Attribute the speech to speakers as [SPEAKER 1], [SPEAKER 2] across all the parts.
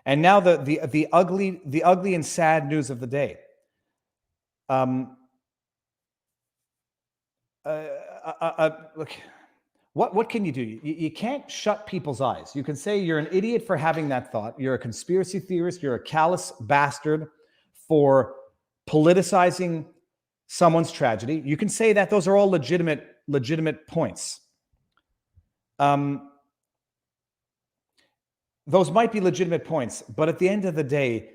[SPEAKER 1] And now the ugly and sad news of the day. Look, what can you do? You can't shut people's eyes. You can say you're an idiot for having that thought. You're a conspiracy theorist. You're a callous bastard for politicizing someone's tragedy. You can say that. Those are all legitimate points. Those might be legitimate points, but at the end of the day,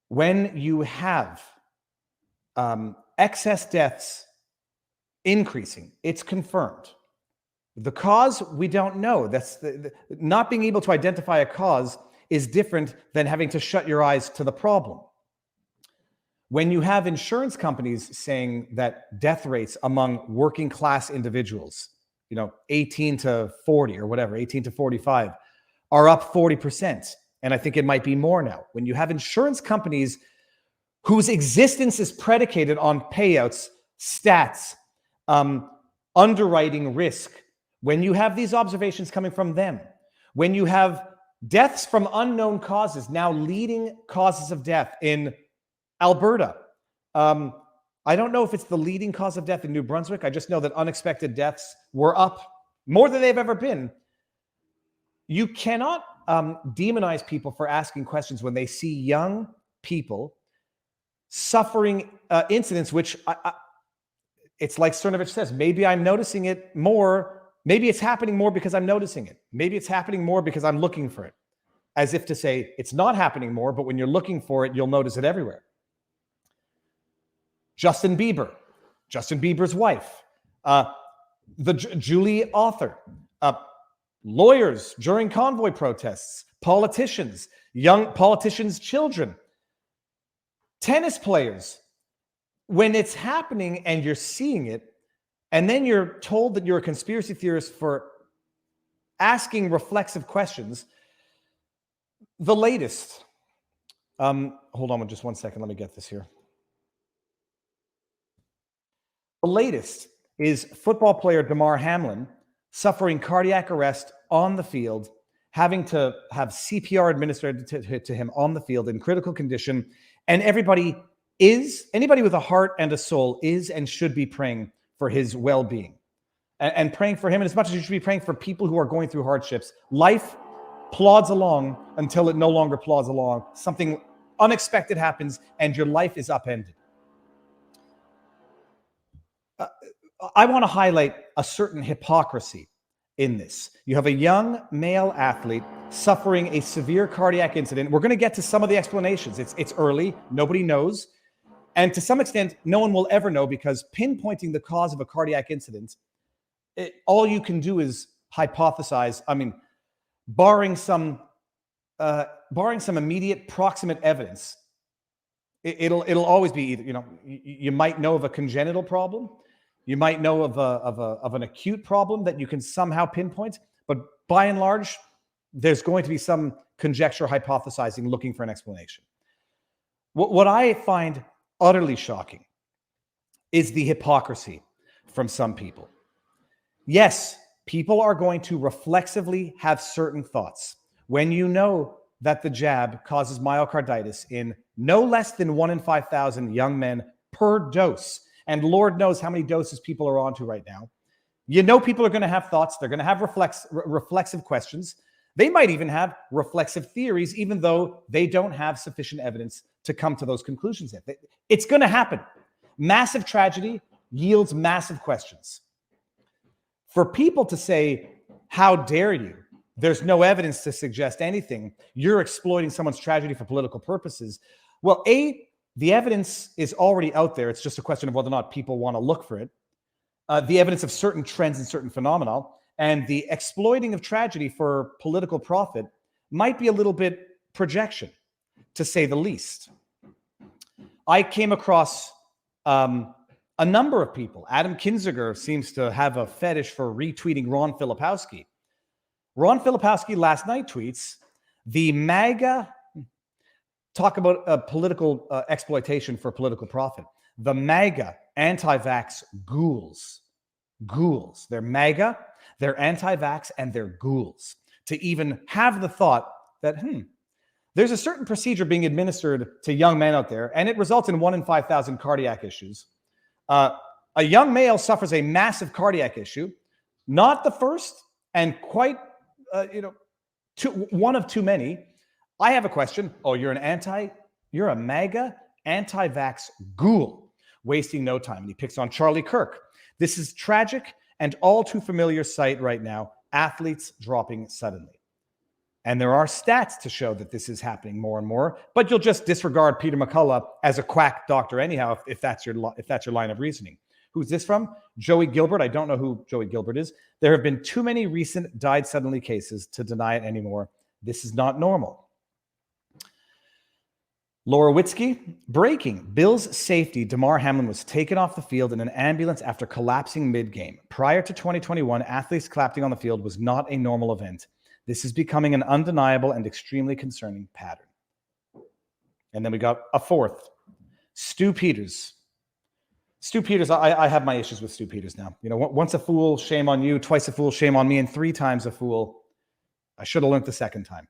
[SPEAKER 1] when you have excess deaths increasing, it's confirmed. The cause, we don't know. That's not being able to identify a cause is different than having to shut your eyes to the problem. When you have insurance companies saying that death rates among working class individuals, 18 to 40 or whatever, 18 to 45, are up 40%. And I think it might be more now. When you have insurance companies whose existence is predicated on payouts, stats, underwriting risk, when you have these observations coming from them, when you have deaths from unknown causes now leading causes of death in Alberta. I don't know if it's the leading cause of death in New Brunswick. I just know that unexpected deaths were up more than they've ever been. You cannot demonize people for asking questions when they see young people suffering incidents, which it's like Cernovich says, maybe I'm noticing it more. Maybe it's happening more because I'm noticing it. Maybe it's happening more because I'm looking for it. As if to say, it's not happening more, but when you're looking for it, you'll notice it everywhere. Justin Bieber's wife, the Julie author, lawyers during convoy protests, politicians, young politicians' children, tennis players. When it's happening and you're seeing it, and then you're told that you're a conspiracy theorist for asking reflexive questions, the latest, hold on just one second, let me get this here. The latest is football player Damar Hamlin suffering cardiac arrest on the field, having to have CPR administered to him on the field in critical condition. And anybody with a heart and a soul is and should be praying for his well-being and praying for him. And as much as you should be praying for people who are going through hardships, life plods along until it no longer plods along. Something unexpected happens and your life is upended. I want to highlight a certain hypocrisy in this. You have a young male athlete suffering a severe cardiac incident. We're going to get to some of the explanations. It's early. Nobody knows. And to some extent, no one will ever know, because pinpointing the cause of a cardiac incident, all you can do is hypothesize. I mean, barring some immediate proximate evidence, it'll always be either, you might know of a congenital problem. You might know of an acute problem that you can somehow pinpoint, but by and large, there's going to be some conjecture, hypothesizing, looking for an explanation. What I find utterly shocking is the hypocrisy from some people. Yes, people are going to reflexively have certain thoughts. When you know that the jab causes myocarditis in no less than 1 in 5,000 young men per dose, and Lord knows how many doses people are onto right now. People are going to have thoughts. They're going to have reflexive questions. They might even have reflexive theories, even though they don't have sufficient evidence to come to those conclusions yet. It's going to happen. Massive tragedy yields massive questions. For people to say, how dare you? There's no evidence to suggest anything. You're exploiting someone's tragedy for political purposes. Well, the evidence is already out there. It's just a question of whether or not people want to look for it. The evidence of certain trends and certain phenomena, and the exploiting of tragedy for political profit might be a little bit projection, to say the least. I came across a number of people. Adam Kinziger seems to have a fetish for retweeting Ron Filipowski. Ron Filipowski last night tweets, the MAGA, talk about political exploitation for political profit. The MAGA anti-vax ghouls. Ghouls. They're MAGA, they're anti-vax, and they're ghouls. To even have the thought that, There's a certain procedure being administered to young men out there, and it results in 1 in 5,000 cardiac issues. A young male suffers a massive cardiac issue, not the first, and quite, one of too many. I have a question. Oh, you're a MAGA anti-vax ghoul, wasting no time. And he picks on Charlie Kirk. This is tragic and all too familiar sight right now. Athletes dropping suddenly. And there are stats to show that this is happening more and more, but you'll just disregard Peter McCullough as a quack doctor anyhow, if that's your line of reasoning. Who's this from? Joey Gilbert. I don't know who Joey Gilbert is. There have been too many recent died suddenly cases to deny it anymore. This is not normal. Laura Witzke, breaking. Bills safety Damar Hamlin was taken off the field in an ambulance after collapsing mid-game. Prior to 2021, athletes collapsing on the field was not a normal event. This is becoming an undeniable and extremely concerning pattern. And then we got a fourth. Stu Peters. Stu Peters, I have my issues with Stu Peters now. Once a fool, shame on you. Twice a fool, shame on me. And 3 times a fool. I should have learned the second time.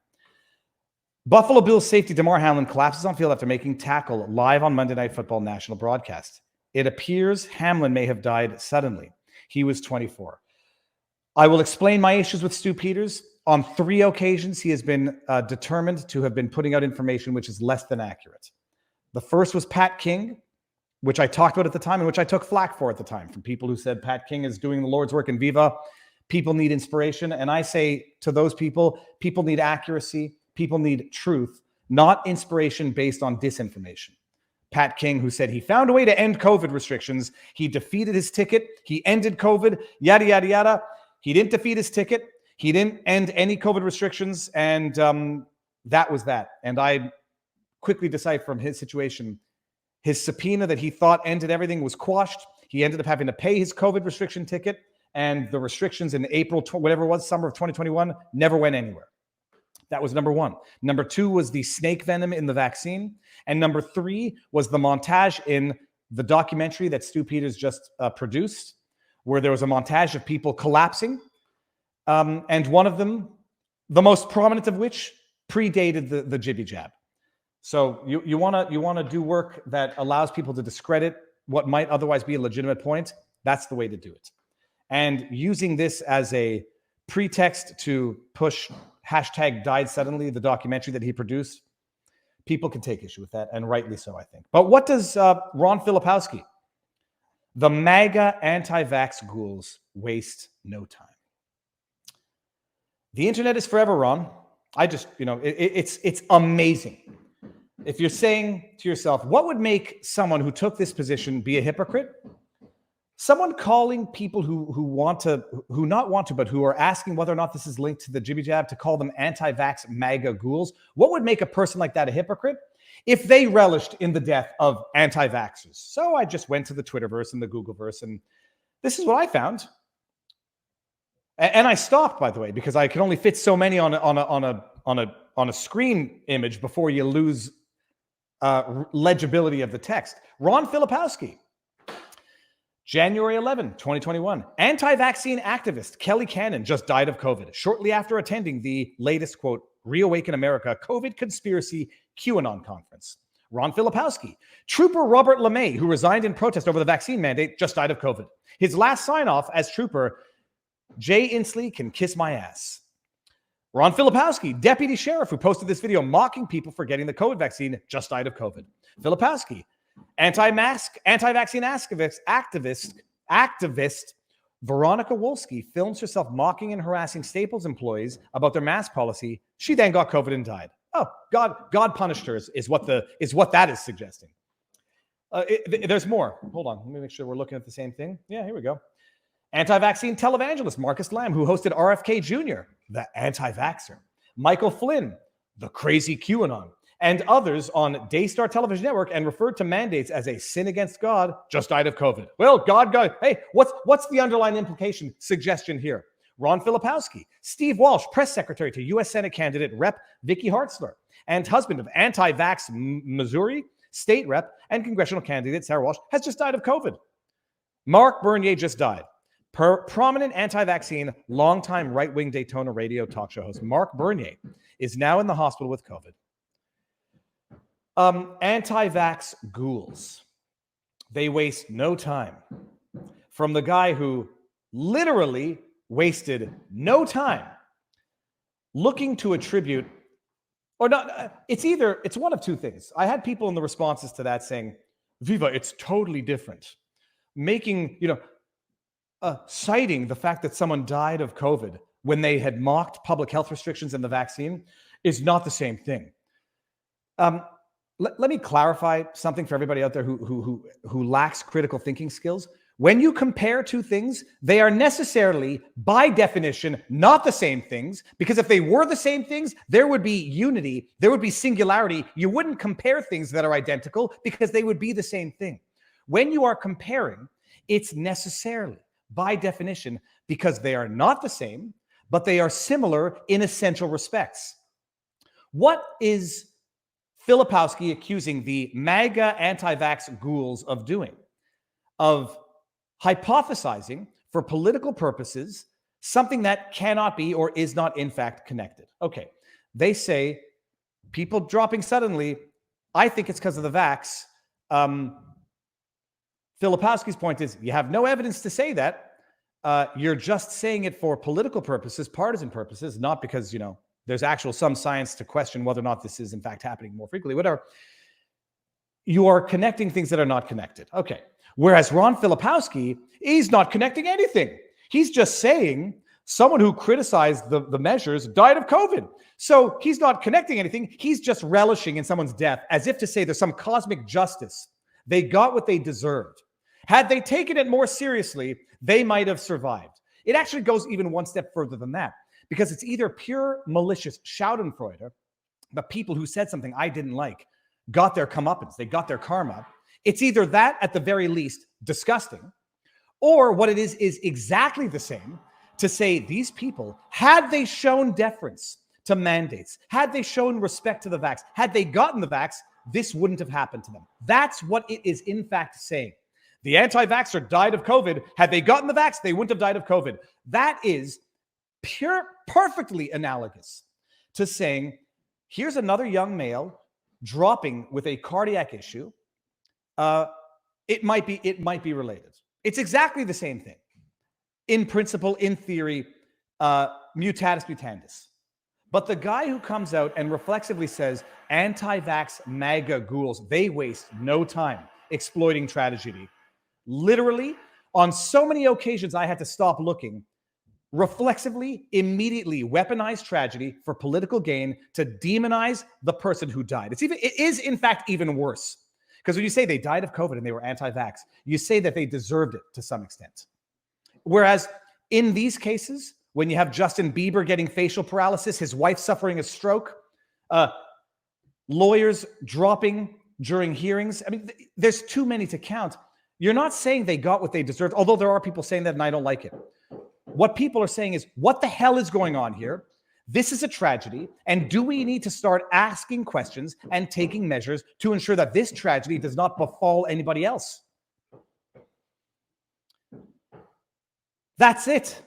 [SPEAKER 1] Buffalo Bills safety Damar Hamlin collapses on field after making tackle live on Monday Night Football national broadcast. It appears Hamlin may have died suddenly. He was 24. I will explain my issues with Stu Peters. On 3 occasions, he has been determined to have been putting out information which is less than accurate. The first was Pat King, which I talked about at the time and which I took flack for at the time from people who said Pat King is doing the Lord's work in Viva. People need inspiration. And I say to those people need accuracy. People need truth, not inspiration based on disinformation. Pat King, who said he found a way to end COVID restrictions. He defeated his ticket. He ended COVID, yada, yada, yada. He didn't defeat his ticket. He didn't end any COVID restrictions. And that was that. And I quickly deciphered from his situation, his subpoena that he thought ended everything was quashed. He ended up having to pay his COVID restriction ticket. And the restrictions in April, whatever it was, summer of 2021, never went anywhere. That was number 1. Number 2 was the snake venom in the vaccine. And number 3 was the montage in the documentary that Stu Peters just produced, where there was a montage of people collapsing. And one of them, the most prominent of which, predated the jibby jab. So you want to do work that allows people to discredit what might otherwise be a legitimate point. That's the way to do it. And using this as a pretext to push hashtag died suddenly, the documentary that he produced, people can take issue with that, and rightly so, I think. But what does Ron Filipowski, the MAGA anti-vax ghouls, waste no time? The internet is forever, Ron. It's amazing. If you're saying to yourself, what would make someone who took this position be a hypocrite? Someone calling people who are asking whether or not this is linked to the jibby jab, to call them anti-vax MAGA ghouls. What would make a person like that a hypocrite? If they relished in the death of anti-vaxxers. So I just went to the Twitterverse and the Googleverse, and this is what I found. And I stopped, by the way, because I could only fit so many on a screen image before you lose legibility of the text. Ron Filipowski. January 11, 2021. Anti-vaccine activist Kelly Cannon just died of COVID shortly after attending the latest, quote, Reawaken America COVID Conspiracy QAnon conference. Ron Filipowski. Trooper Robert LeMay, who resigned in protest over the vaccine mandate, just died of COVID. His last sign-off as trooper, Jay Inslee can kiss my ass. Ron Filipowski, deputy sheriff who posted this video mocking people for getting the COVID vaccine, just died of COVID. Filipowski. Anti-vaccine activist Veronica Wolski films herself mocking and harassing Staples employees about their mask policy. She then got COVID and died. Oh, God punished her is what that is suggesting. There's more. Hold on. Let me make sure we're looking at the same thing. Yeah, here we go. Anti-vaccine televangelist Marcus Lamb, who hosted RFK Jr., the anti-vaxxer. Michael Flynn, the crazy QAnon. And others on Daystar Television Network, and referred to mandates as a sin against God, just died of COVID. Well, God. Hey, what's the underlying implication suggestion here? Ron Filipowski, Steve Walsh, press secretary to U.S. Senate candidate Rep. Vicky Hartzler, and husband of anti-vax Missouri state rep and congressional candidate Sarah Walsh, has just died of COVID. Mark Bernier just died. Prominent anti-vaccine, longtime right-wing Daytona radio talk show host Mark Bernier is now in the hospital with COVID. Anti-vax ghouls. They waste no time. From the guy who literally wasted no time looking to attribute, or not, it's one of two things. I had people in the responses to that saying, Viva, it's totally different. Making, citing the fact that someone died of COVID when they had mocked public health restrictions and the vaccine is not the same thing. Let me clarify something for everybody out there who lacks critical thinking skills. When you compare two things, they are necessarily, by definition, not the same things, because if they were the same things, there would be unity, there would be singularity. You wouldn't compare things that are identical because they would be the same thing. When you are comparing, it's necessarily, by definition, because they are not the same, but they are similar in essential respects. What is Filipowski accusing the MAGA anti-vax ghouls of doing? Of hypothesizing for political purposes something that cannot be or is not in fact connected. Okay, they say people dropping suddenly, I think it's because of the vax. Filipowski's point is you have no evidence to say that. You're just saying it for political purposes, partisan purposes, not because, there's actual some science to question whether or not this is in fact happening more frequently, whatever. You are connecting things that are not connected. Okay. Whereas Ron Filipowski, he's not connecting anything. He's just saying someone who criticized the measures died of COVID. So he's not connecting anything. He's just relishing in someone's death as if to say there's some cosmic justice. They got what they deserved. Had they taken it more seriously, they might have survived. It actually goes even one step further than that, because it's either pure malicious Schadenfreude, the people who said something I didn't like got their comeuppance, they got their karma. It's either that, at the very least, disgusting, or what it is exactly the same to say these people, had they shown deference to mandates, had they shown respect to the vax, had they gotten the vax, this wouldn't have happened to them. That's what it is in fact saying. The anti-vaxxer died of COVID. Had they gotten the vax, they wouldn't have died of COVID. That is perfectly analogous to saying, here's another young male dropping with a cardiac issue. It might be related. It's exactly the same thing. In principle, in theory, mutatis mutandis. But the guy who comes out and reflexively says, anti-vax MAGA ghouls, they waste no time exploiting tragedy. Literally, on so many occasions, I had to stop looking. Reflexively, immediately weaponize tragedy for political gain to demonize the person who died. It is in fact even worse. Because when you say they died of COVID and they were anti-vax, you say that they deserved it to some extent. Whereas in these cases, when you have Justin Bieber getting facial paralysis, his wife suffering a stroke, lawyers dropping during hearings, there's too many to count. You're not saying they got what they deserved, although there are people saying that and I don't like it. What people are saying is, what the hell is going on here? This is a tragedy. And do we need to start asking questions and taking measures to ensure that this tragedy does not befall anybody else? That's it.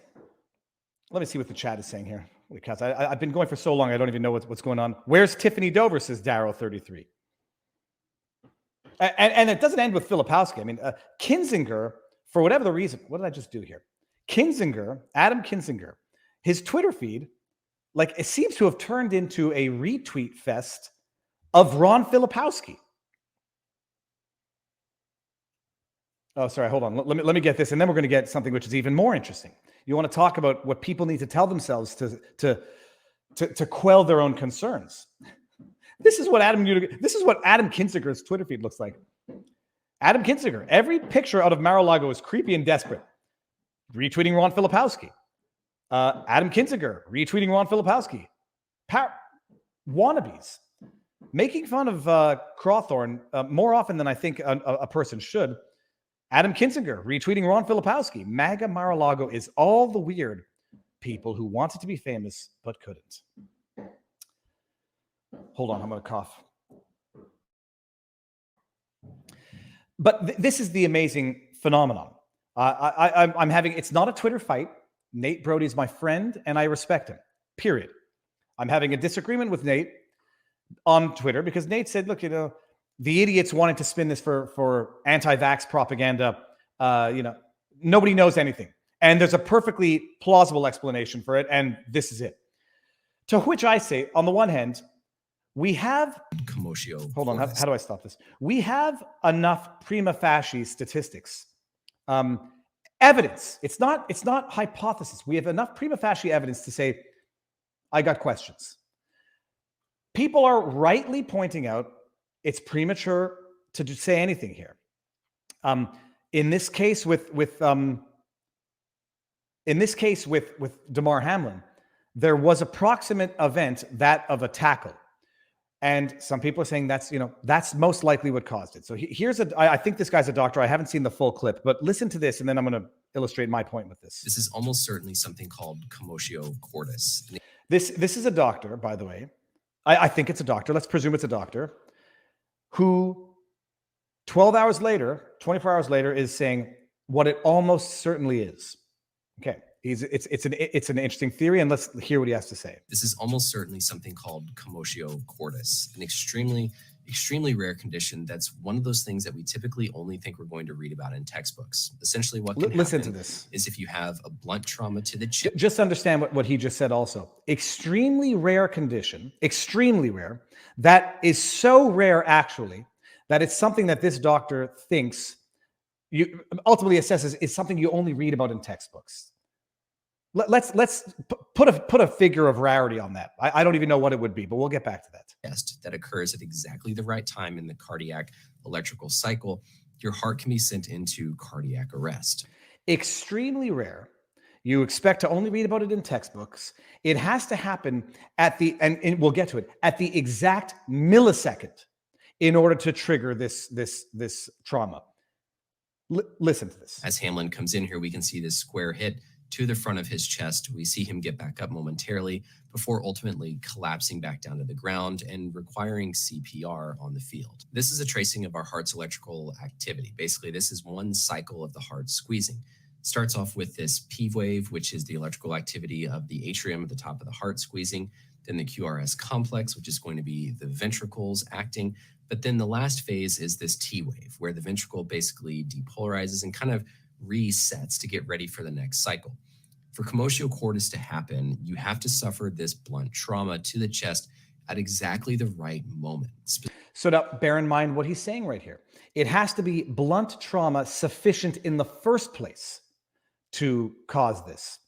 [SPEAKER 1] Let me see what the chat is saying here. Because I've been going for so long, I don't even know what's going on. Where's Tiffany Dover, says Darrow33. And it doesn't end with Filipowski. Kinzinger, for whatever the reason, what did I just do here? Adam Kinzinger, his Twitter feed, it seems to have turned into a retweet fest of Ron Filipowski. Oh, sorry, hold on. Let me get this, and then we're going to get something which is even more interesting. You want to talk about what people need to tell themselves to quell their own concerns. This is what Adam Kinzinger's Twitter feed looks like. Adam Kinzinger, every picture out of Mar-a-Lago is creepy and desperate. Retweeting Ron Filipowski. Adam Kinzinger, retweeting Ron Filipowski. Wannabes. Making fun of Crawthorne more often than I think a person should. Adam Kinzinger, retweeting Ron Filipowski. MAGA Mar-a-Lago is all the weird people who wanted to be famous but couldn't. Hold on, I'm going to cough. But this is the amazing phenomenon. I'm having, it's not a Twitter fight. Nate Brody is my friend and I respect him, period. I'm having a disagreement with Nate on Twitter because Nate said, look, the idiots wanting to spin this for anti-vax propaganda, nobody knows anything. And there's a perfectly plausible explanation for it, and this is it. To which I say, on the one hand, we have... Hold on, how do I stop this? We have enough prima facie statistics. Evidence. It's not hypothesis. We have enough prima facie evidence to say, I got questions. People are rightly pointing out it's premature to say anything here. In this case with Damar Hamlin, there was a proximate event, that of a tackle. And some people are saying that's most likely what caused it. So I think this guy's a doctor. I haven't seen the full clip, but listen to this, and then I'm going to illustrate my point with this.
[SPEAKER 2] This is almost certainly something called commotio cordis.
[SPEAKER 1] This is a doctor, by the way. I think it's a doctor. Let's presume it's a doctor who 24 hours later is saying what it almost certainly is. Okay. It's an interesting theory, and let's hear what he has to say.
[SPEAKER 2] This is almost certainly something called commotio cordis, an extremely rare condition that's one of those things that we typically only think we're going to read about in textbooks. Essentially, what can
[SPEAKER 1] listen
[SPEAKER 2] happen
[SPEAKER 1] to this
[SPEAKER 2] is if you have a blunt trauma to the chest.
[SPEAKER 1] Just understand what he just said also. Extremely rare condition, extremely rare, that is so rare actually that it's something that this doctor thinks you ultimately assesses is something you only read about in textbooks. Let's put a figure of rarity on that. I don't even know what it would be, but we'll get back to that.
[SPEAKER 2] That occurs at exactly the right time in the cardiac electrical cycle. Your heart can be sent into cardiac arrest.
[SPEAKER 1] Extremely rare. You expect to only read about it in textbooks. It has to happen and we'll get to it, at the exact millisecond in order to trigger this trauma. Listen to this.
[SPEAKER 2] As Hamlin comes in here, we can see this square hit to the front of his chest. We see him get back up momentarily before ultimately collapsing back down to the ground and requiring CPR on the field. This is a tracing of our heart's electrical activity. Basically, this is one cycle of the heart squeezing. It starts off with this P wave, which is the electrical activity of the atrium at the top of the heart squeezing, then the QRS complex, which is going to be the ventricles acting. But then the last phase is this T wave, where the ventricle basically depolarizes and kind of resets to get ready for the next cycle. For commotio cordis to happen, you have to suffer this blunt trauma to the chest at exactly the right moment.
[SPEAKER 1] So now bear in mind what he's saying right here. It has to be blunt trauma sufficient in the first place to cause this.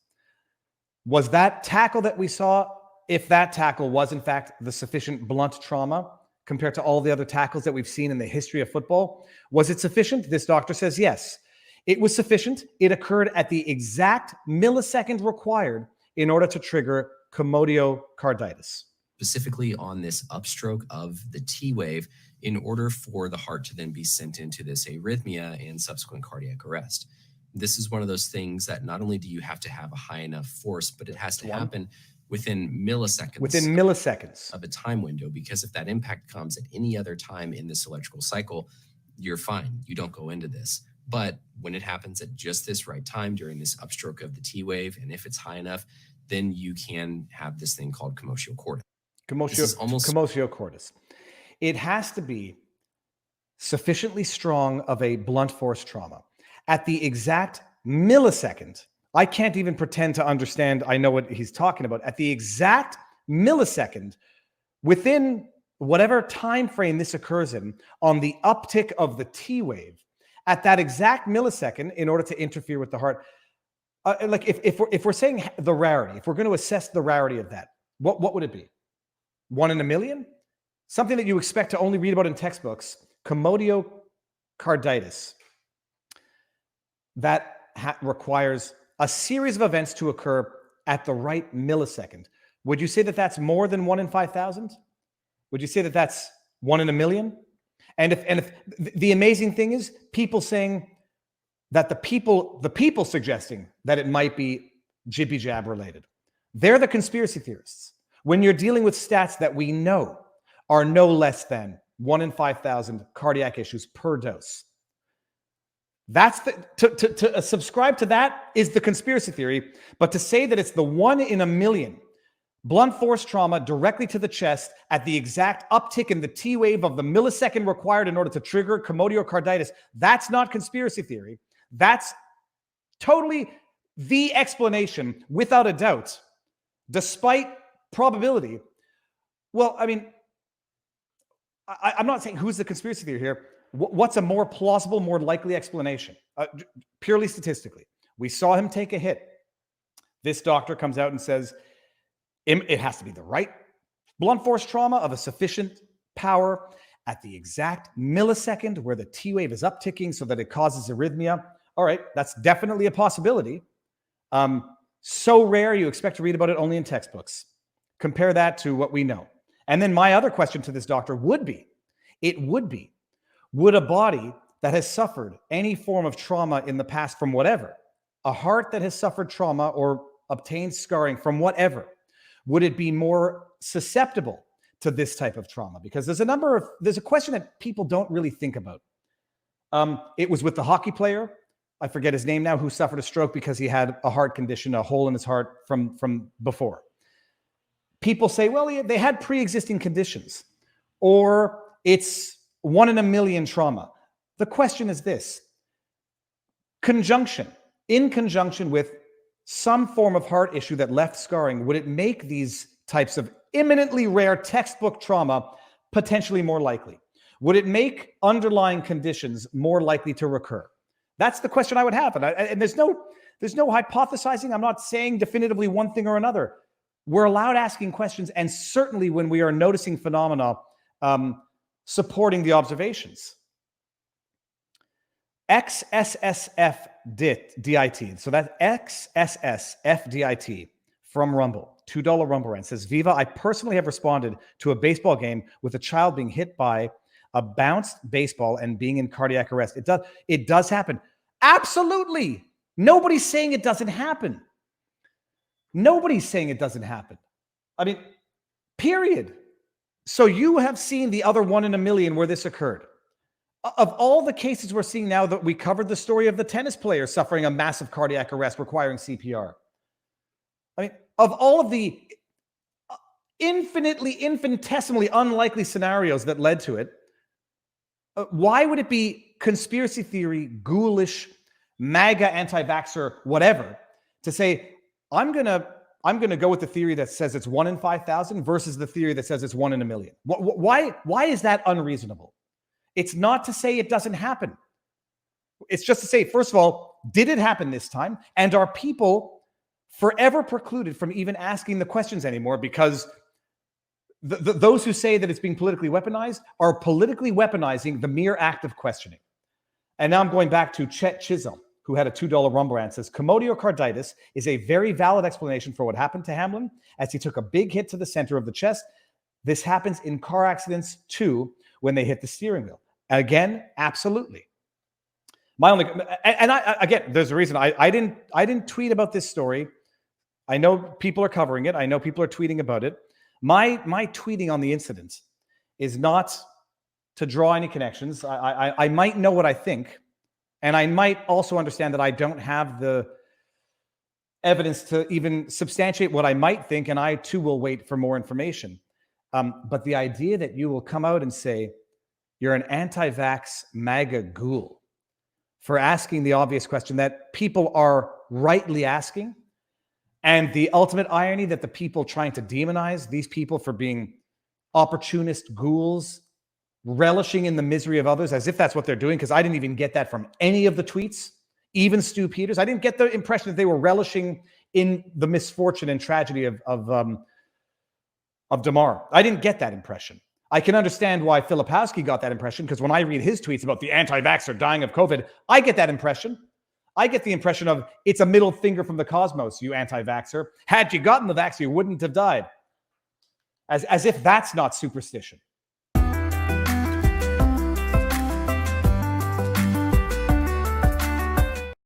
[SPEAKER 1] Was that tackle that we saw, if that tackle was in fact the sufficient blunt trauma compared to all the other tackles that we've seen in the history of football, was it sufficient? This doctor says yes. It was sufficient. It occurred at the exact millisecond required in order to trigger commotiocarditis.
[SPEAKER 2] Specifically on this upstroke of the T wave in order for the heart to then be sent into this arrhythmia and subsequent cardiac arrest. This is one of those things that not only do you have to have a high enough force, but it has to happen within milliseconds.
[SPEAKER 1] Within milliseconds.
[SPEAKER 2] Of a time window, because if that impact comes at any other time in this electrical cycle, you're fine. You don't go into this. But when it happens at just this right time during this upstroke of the T wave, and if it's high enough, then you can have this thing called commotio cordis.
[SPEAKER 1] Commotio cordis. It has to be sufficiently strong of a blunt force trauma. At the exact millisecond, I can't even pretend to understand, I know what he's talking about. At the exact millisecond, within whatever time frame this occurs in, on the uptick of the T wave, at that exact millisecond, in order to interfere with the heart, like if we're saying the rarity, if we're going to assess the rarity of that, what would it be? 1 in a million? Something that you expect to only read about in textbooks, commotiocarditis. That requires a series of events to occur at the right millisecond. Would you say that that's more than 1 in 5,000? Would you say that that's 1 in a million? And if the amazing thing is people saying that the people suggesting that it might be jibby jab related, they're the conspiracy theorists. When you're dealing with stats that we know are no less than 1 in 5,000 cardiac issues per dose. That's to subscribe to that is the conspiracy theory, but to say that it's the 1 in a million blunt force trauma directly to the chest at the exact uptick in the T wave of the millisecond required in order to trigger commotiocarditis. That's not conspiracy theory. That's totally the explanation, without a doubt, despite probability. Well, I mean, I'm not saying who's the conspiracy theory here. What's a more plausible, more likely explanation? Purely statistically, we saw him take a hit. This doctor comes out and says it has to be the right blunt force trauma of a sufficient power at the exact millisecond where the T wave is upticking so that it causes arrhythmia. All right, that's definitely a possibility. So rare, you expect to read about it only in textbooks. Compare that to what we know. And then my other question to this doctor would be, would a body that has suffered any form of trauma in the past from whatever, a heart that has suffered trauma or obtained scarring from whatever, would it be more susceptible to this type of trauma? Because there's a question that people don't really think about. It was with the hockey player, I forget his name now, who suffered a stroke because he had a heart condition, a hole in his heart from before. People say, well, they had pre-existing conditions, or it's 1 in a million trauma. The question is this: in conjunction with some form of heart issue that left scarring, would it make these types of imminently rare textbook trauma potentially more likely? Would it make underlying conditions more likely to recur? That's the question I would have. And there's no hypothesizing. I'm not saying definitively one thing or another. We're allowed asking questions, and certainly when we are noticing phenomena supporting the observations. XSSFDIT. So that's XSSFDIT from Rumble. $2 Rumble rant says, Viva, I personally have responded to a baseball game with a child being hit by a bounced baseball and being in cardiac arrest. It does happen. Absolutely. Nobody's saying it doesn't happen. Nobody's saying it doesn't happen. I mean, period. So you have seen the other 1 in a million where this occurred. Of all the cases we're seeing now, that we covered the story of the tennis player suffering a massive cardiac arrest requiring CPR. I mean, of all of the infinitesimally unlikely scenarios that led to it, why would it be conspiracy theory, ghoulish, MAGA, anti-vaxxer, whatever, to say, I'm gonna go with the theory that says it's 1 in 5,000 versus the theory that says it's 1 in a million? Why is that unreasonable? It's not to say it doesn't happen. It's just to say, first of all, did it happen this time? And are people forever precluded from even asking the questions anymore because those who say that it's being politically weaponized are politically weaponizing the mere act of questioning? And now I'm going back to Chet Chisholm, who had a $2 Rumble rant, says, commotiocarditis is a very valid explanation for what happened to Hamlin as he took a big hit to the center of the chest. This happens in car accidents too when they hit the steering wheel. Again, absolutely. Again, there's a reason I didn't tweet about this story. I know people are covering it. I know people are tweeting about it. My tweeting on the incident is not to draw any connections. I might know what I think, and I might also understand that I don't have the evidence to even substantiate what I might think, and I too will wait for more information. But the idea that you will come out and say you're an anti-vax MAGA ghoul for asking the obvious question that people are rightly asking, and the ultimate irony that the people trying to demonize these people for being opportunist ghouls, relishing in the misery of others, as if that's what they're doing, because I didn't even get that from any of the tweets, even Stu Peters. I didn't get the impression that they were relishing in the misfortune and tragedy of Damar. I didn't get that impression. I can understand why Filipowski got that impression, because when I read his tweets about the anti-vaxxer dying of COVID, I get that impression. I get the impression of, it's a middle finger from the cosmos, you anti-vaxxer. Had you gotten the vax, you wouldn't have died. As if that's not superstition.